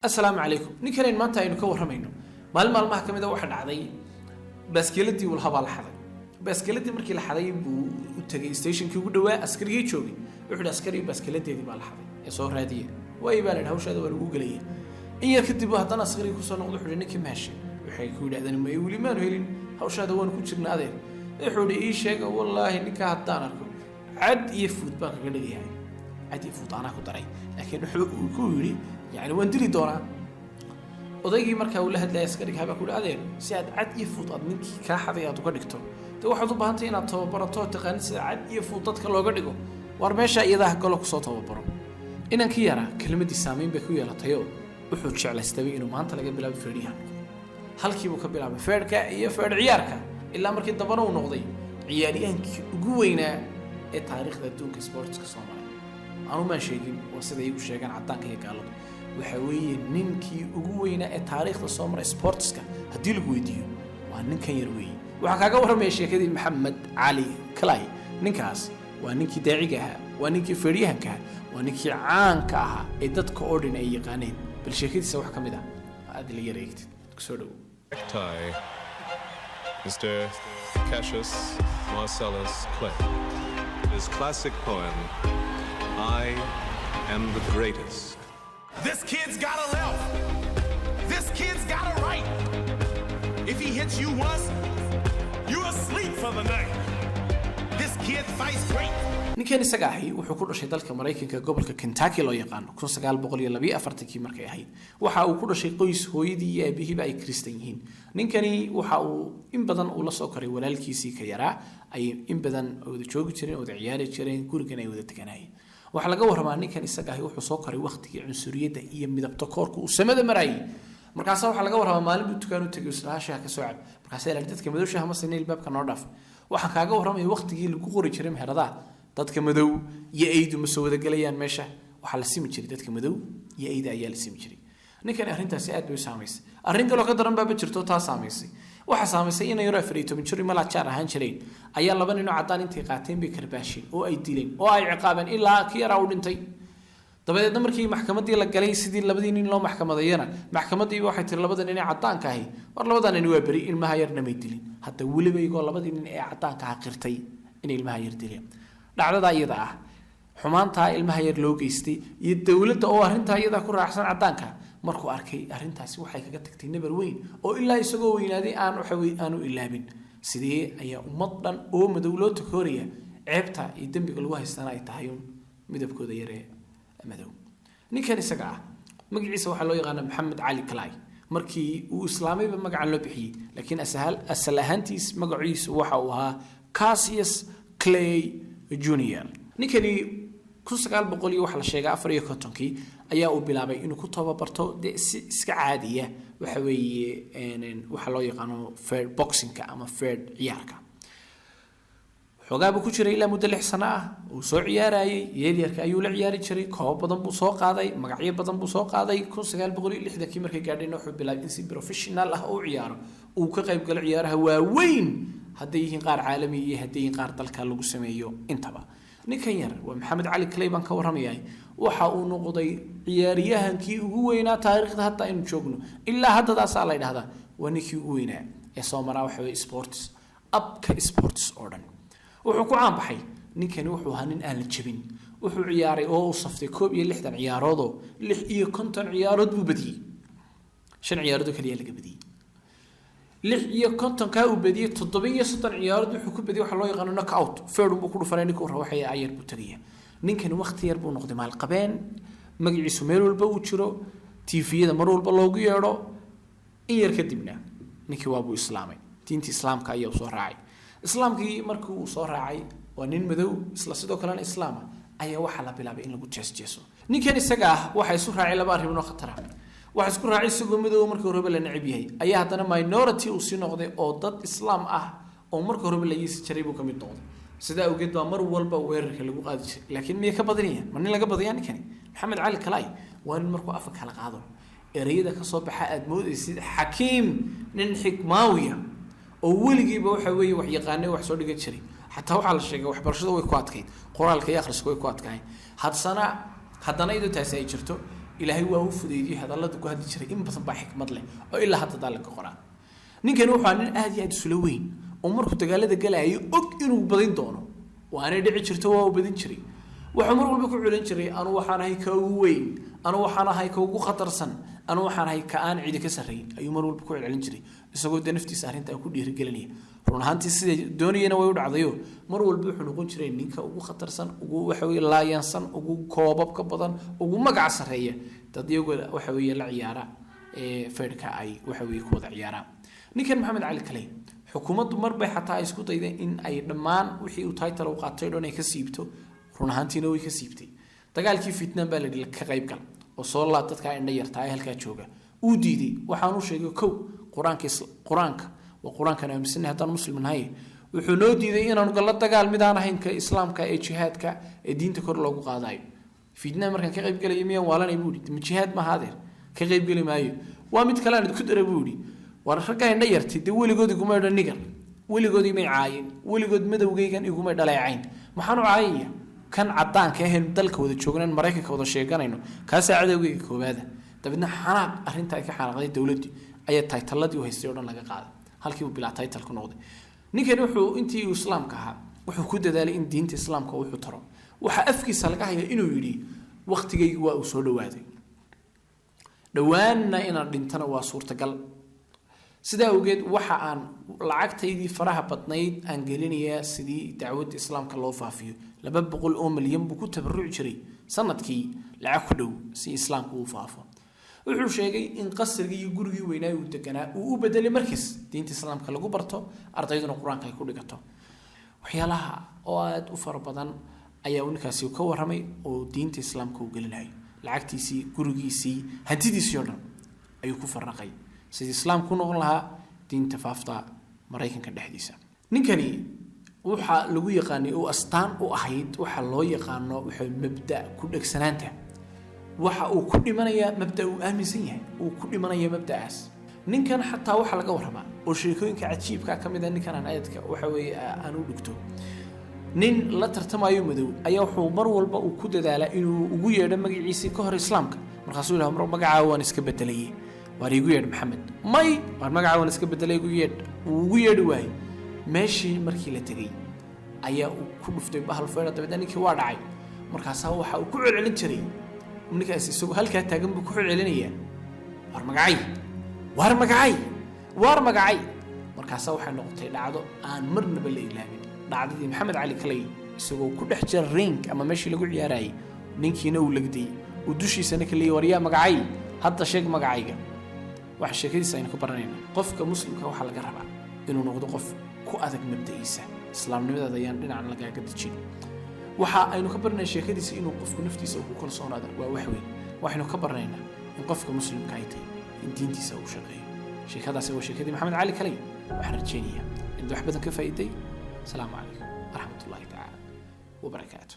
السلام عليكم نكرين ما تاينو كورمينو مال المحكمة waxa dhacday baaskiiladii uu lahaa la xaday baaskiiladii markii la xaday buu u tagay stationkii ugu dhawaa askarigii joogay wuxuu askari baaskiiladeedii baa la xaday ee soo raadiyay way baa la hawshaada waa lagu galay in yar kadib haddana askarigu ku soo noqdo wuxuu ninkii meeshay waxay ku yiraahdeen ma wali ma helin hawshaada waan ku jirnaa adeer wuxuu ii sheegay wallahi ninka haddaan arko cad iyo food baa kaga dhigay cad iyo food ana ku daray laakiin wuxuu ku yiri يعني وندري دوران odaygii markaa uu la hadlay askariga haba ku dhaadeen si aad cad iyo fudud ninkii ka xaday aad uga dhigto de waxaad u baahantay inaad tababarato taqaan sida cad iyo fudud dadka looga dhigo war meesha iyada galo ku soo tababaro inankii yara kelmadii saameyn bay ku yeelatay oo wuxuu jeclaystay inuu maanta laga bilaabo feeriyahan halkii uu ka bilaabay feerka iyo feer ciyaarka ilaa markii dambana uu noqday ciyaaryahankii ugu weynaa ee taariikhda adduunka sportska Soomaaliya aanu ma sheegin oo sida ay u sheegaan cadaanka iyo gaalada waxa weeye ninkii ugu weynaa ee taariikhda Soomaaliya sportska hadii lagu weydiiyo waa ninkan yar weey waxa kaaga waramay sheekadii Maxamed Cali Kalay ninkaas waa ninkii daaciga ahaa waa ninkii feeriyahanka waa ninkii caanka ahaa ee dadka oo dhan ay yaqaaneen bal sheekadiisa wax kamid ah aad la yareegtid soo dhaw Mr. Cassius Marcellus Clay. His classic poem, I am the greatest. This kid's got a left. This kid's got a right. If he hits you once, you're asleep for the night. This kid fights great. ninkan isaga ahi wuxuu ku dhashay dalka Mareykanka gobolka Kentucky loo yaqaan 1942 markay ahayd waxa uu ku dhashay qoys hooyadii iyo aabihiiba ay Kristaan yihiin ninkani waxa uu in badan uu la soo koray walaalkiisii ka yaraa ay in badan wada joogi jireen oo ciyaari jireen gurigan ay wada taganayeen waxa laga waramaa ninkan isaga ahi wuxuu soo koray waqtigii cunsuriyada iyo midabta koorka uu samada maray markaas waxa laga waramaa maalin uu tukaan u tagay islaasha ka soo cab markaas ay dadka madowshaha ma sinay baabka noo dhaaf waxa kaaga waramay waqtigii lagu qori jiray meherada dadka madow iyo aydu ma soo wada galayaan meesha waxa la simi jiray dadka madow iyo ayda ayaa la simi jiray ninkan arrintaasi aad bay saameysay arrin kale oo ka daran baa jirto taa saameysay waxa saameysay in yaro 14 jir ma la jaar ahaan jireen ayaa laba nin oo cadaan intay qaateen bay karbaasheen oo ay dileen oo ay ciqaabeen ilaa ka yara u dhintay dabadeedna markii maxkamadii la galay sidii labadii nin loo maxkamadayna maxkamadii waxay tir labada nin ee cadaanka ahi war labada nin waa bari ilmaha yarna may dilin hadda waliba iyagoo labadii nin ee cadaanka ah qirtay in ilmaha yar dileen dhacdada iyada ah xumaanta ilmaha yar loo geystay iyo dawladda oo arrinta iyada ku raacsan cadaanka markuu arkay arrintaasi waxay kaga tagtay nabar weyn oo ilaa isagoo weynaaday aanu ilaabin sidee ayaa ummad dhan oo madow loo takooraya ceebta iyo dambiga lagu haystaan ay tahay midabkooda yar ee madow ninkan isaga ah magaciisa waxa loo yaqaan Maxamed Cali Kalay markii uu islaamayba magaca loo bixiyay laakiin asal ahaantiis magaciisu waxa uu ahaa Cassius Clay Junior ninkani 1900 waxa la sheegay 54kii ayaa uu bilaabay inuu ku tababarto iska caadiya waxa weeye waxa loo yaqaan fair boxingka ama fair ciyaarka xogaaba ku jiray ilaa muddo 6 sano ah uu soo ciyaarayay yeelyarka ayuu la ciyaari jiray koob badan buu soo qaaday magacyo badan buu soo qaaday 1960kii markay gaadheen wuxuu bilaabay in si professional ah uu ciyaaro uu ka qayb gal ciyaaraha waaweyn hadday yihiin qaar caalami iyo hadday yihiin qaar dalka lagu sameeyo intaba ninkan yar waa Maxamed Cali Kalay baan ka waramayay waxa uu noqday ciyaaryahankii ugu weynaa taariikhda hadda aynu joogno ilaa hadda taas la yiraahdaa waa ninkii ugu weynaa ee Soomaaliya waxa weeye sports abka sports oo dhan wuxuu ku caan baxay ninkani wuxuu ahaa nin aan la jabin wuxuu ciyaaray oo uu saftay 60 ciyaarood oo 50 ciyaarood buu badiyay 5 ciyaarood kaliya laga badiyay 50 ka uu badiyay 37 ciyaarood wuxuu ku badiyay waxa loo yaqaan knockout feer uu ku dhufanay ninkuu waxay ayar buu tagay ninkan waqti yar buu noqday maal qabeen magaciisu meel walba uu jiro TV-yada mar walba loogu yeero in yar kadibna ninkii waa buu islaamay diinta islaamka ayaa soo raacay islaamkii markii uu soo raacay waa nin madow isla sidoo kale islaam ayaa waxa la bilaabay in lagu jeesjeeso ninkan isaga ah waxa isu raacay laba arrimood oo khatar ah waxa isku raacay isagoo madow markii hore la nacib yahay ayaa hadana minority uu si noqday oo dad islaam ah oo markii hore la yeesi jiray buu kamid noqday sida uu geed mar walba weerarka lagu qaadi jiray laakiin miyay ka badaniya man laga badiyaan ninkani Maxamed Cali Kalay waa in markuu afka kala qaado ereyada ka soo baxa aad moodaysid xakiim nin xikmaawiya oo waligiiba waxa weeye wax yaqaanay wax soo dhigan jiray hatta waxa la sheegay waxbarashada way ku adkayd qoraalka iyo akhriska way ku adkaayeen haddana iyadoo taas ay jirto ilaahay waa u fudeeyay hadallada ku hadli jiray in badan baa xikmad leh oo ilaa hadda daal ka qoraa ninkani wuxuu nin aad iyo aad isula weyn oo markuu dagaalada galaayo og inuu badin doono waana dhici jirto waa u badin jiray wuxuu mar walba ku culin jiray anu waxaan ahay ka ugu weyn anu waxaan ahay ka ugu khatarsan anu waxaan ahay ka aan cid ka sareeyay ayuu mar walba ku celin jiray isagoo naftiisa arrinta ku dhiirigelinaya run ahaantii sida doonayeen way u dhacdayo mar walba wuxuu noqon jiray ninka ugu khatarsan ugu waxa weeye laayansan ugu koobab ka badan ugu magac sareeya dad iyagu waxa weeye la ciyaara feerka ay waxa weeye ku wada ciyaaraan ninkan maxamed cali kalay xukuumaddu marba xataa ay isku daydeen in ay dhammaan wixii uu title u qaatay dhan ay ka siibto run ahaantiina way ka siibtay dagaalkii Vietnam baa la dhigay ka qayb gal oo soo laab dadka indha yartaa ee halka jooga uu diiday waxaan u sheegay kow quraanka waa quraankan aaminsan haddaan musliminahay wuxuu noo diiday inaan gal dagaal mid aan ahayn ka islaamka ee jihaadka ee diinta kor loogu qaadayo Vietnam markan ka qayb galay miyaan waalanay buu yiri jihaad ma haadeer ka qayb gali maayo waa mid kale aan ku daray buu yiri war ragga indha yartay de weligood iguma dhan nigar weligood imay caayeen weligood madowgaygan iguma dhaleecayn maxaan u caayaya kan cadaanka ah dalka wada joognaan Mareykanka wada sheeganayno ka saacadowga koobaada dabadna xanaaq arrinta ay ka xanaaqday dawladdu ayaa taytaladii u haystay oo dhan laga qaaday halkii uu bilaa taytal ku noqday ninkan wuxuu intii uu islaamka ahaa wuxuu ku dadaalay in diinta islaamka uu taro waxa afkiisa laga hayo inuu yiri waqtigaygu waa uu soo dhawaaday dhawaanna inaan dhintana waa suurtagal sida awgeed waxa aan lacagtaydii faraha badnayd aan gelinayaa sidii dacwadda islaamka loo faafiyo 200 milyan buu ku tabaruc jiray sanadkii lacag ku dhow si islaamku uu faafo wuxuu sheegay in qasrigii iyo gurigii weynaa uu deganaa uu u bedelay markiis diinta islaamka lagu barto ardayduna quraanka ay ku dhigato waxyaalaha oo aad u far badan ayaa uu ninkaasi ka waramay oo diinta islaamka uu gelinay lacagtiisii gurigiisii hantidiisii oo dhan ayuu ku faraqay sidii islaamku noqon lahaa diinta faafta Mareykanka dhexdiisa ninkani waxa lagu yaqaanay oo astaan u ahayd waxa loo yaqaano waxa mabda ku dhagsanaanta waxa uu ku dhimanaya mabda uu aaminsan yahay uu ku dhimanaya mabdaas ninkan xataa waxa laga waramaa oo sheekooyinka cajiibka kamid ah ninkan aadka waxa weeye aan u dhigto nin la tartamayo madow ayaa wuxuu mar walba uu ku dadaalaa inuu ugu yeedho magaciisa ka hor islaamka markaasuu ilaahay mar magacaa waan iska bedelay warigu yeed maxamed may war magaca waan iska bedelay ugu yeedhi waay meeshii markii la tagay ayaa uu ku dhuftay bahal feero dabadna ninkii waa dhacay markaas waxa uu ku celcelin jiray ninkaas isagoo halka taagan buu ku celcelinayaa war magacay markaas waxa noqotay dhacdo aan marnaba la ilaabin dhacdadii maxamed cali kalay isagoo ku dhex jira ring ama meeshii lagu ciyaarayay ninkiina uu lagday uu dushiisana kaliya wariyaa magacay hadda sheeg magacayga wax sheekadiisa aynu ku baranayna qofka muslimka waxa laga rabaa inuu noqdo qof ku adag mabdaiisa islaamnimada ayaan dhinacan laga dejin waxa aynu ka baranay sheekadiisa inuu qofku naftiisa uu ku kalsoonaado waa wax weyn waxaynu ka baranaynaa in qofka muslimka ay tahay in diintiisa uu shaqeeyo sheekadaasi waa sheekadii maxamed cali kalay waxaan rajaynayaa in wax badan ka faa'iiday salaamu calaykum ورحمة الله تعالى وبركاته.